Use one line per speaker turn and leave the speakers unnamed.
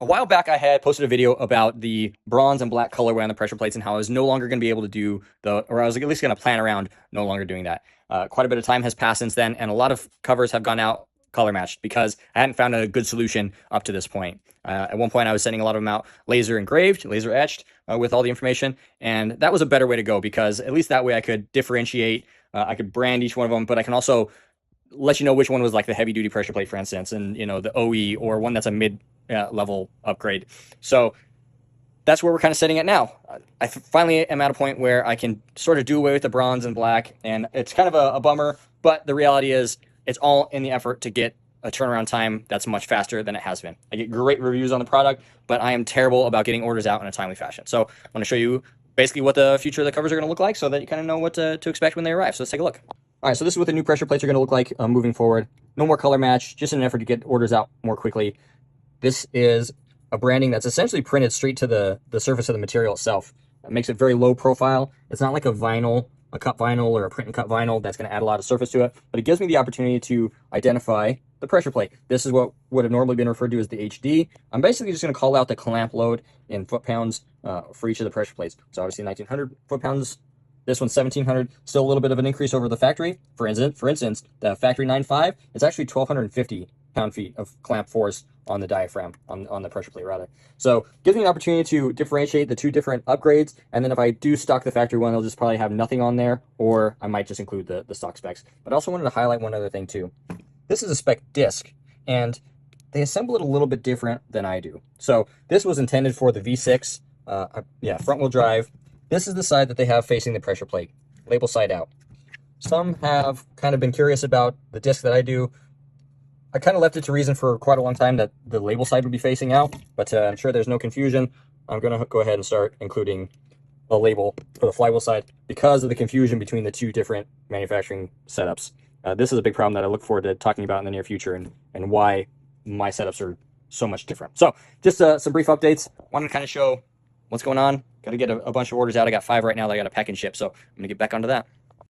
A while back, I had posted a video about the bronze and black colorway on the pressure plates and how I was no longer going to be able to do or I was at least going to plan around no longer doing that. Quite a bit of time has passed since then, and a lot of covers have gone out color matched because I hadn't found a good solution up to this point. At one point, I was sending a lot of them out laser engraved, laser etched with all the information, and that was a better way to go because at least that way I could differentiate, I could brand each one of them, but I can also let you know which one was like the heavy duty pressure plate, for instance, and the OE or one that's a mid level upgrade. So that's where we're kind of setting it now. I finally am at a point where I can sort of do away with the bronze and black, and it's kind of a bummer, but the reality is it's all in the effort to get a turnaround time that's much faster than it has been. I get great reviews on the product, but I am terrible about getting orders out in a timely fashion. So I want to show you basically what the future of the covers are going to look like so that you kind of know what to expect when they arrive. So let's take a look. All right, so this is what the new pressure plates are going to look like moving forward. No more color match, just in an effort to get orders out more quickly. This is a branding that's essentially printed straight to the surface of the material itself. It makes it very low profile. It's not like a vinyl, a cut vinyl or a print and cut vinyl that's going to add a lot of surface to it, but it gives me the opportunity to identify the pressure plate. This is what would have normally been referred to as the HD. I'm basically just going to call out the clamp load in foot-pounds for each of the pressure plates. So obviously 1900 foot-pounds. This one's 1700, still a little bit of an increase over the factory. For instance, the factory 9.5, it's actually 1250 pound-feet of clamp force on the diaphragm, on the pressure plate rather. So gives me an opportunity to differentiate the two different upgrades, and then if I do stock the factory one, they'll just probably have nothing on there, or I might just include the stock specs. But I also wanted to highlight one other thing too. This is a spec disc, and they assemble it a little bit different than I do. So this was intended for the V6, front-wheel drive. This is the side that they have facing the pressure plate, label side out. Some have kind of been curious about the disc that I do. I kind of left it to reason for quite a long time that the label side would be facing out, but I'm sure there's no confusion. I'm going to go ahead and start including a label for the flywheel side because of the confusion between the two different manufacturing setups. This is a big problem that I look forward to talking about in the near future and why my setups are so much different. So just some brief updates. Wanted to kind of show what's going on. Got to get a bunch of orders out. I got 5 right now that I got to pack and ship, so I'm going to get back onto that.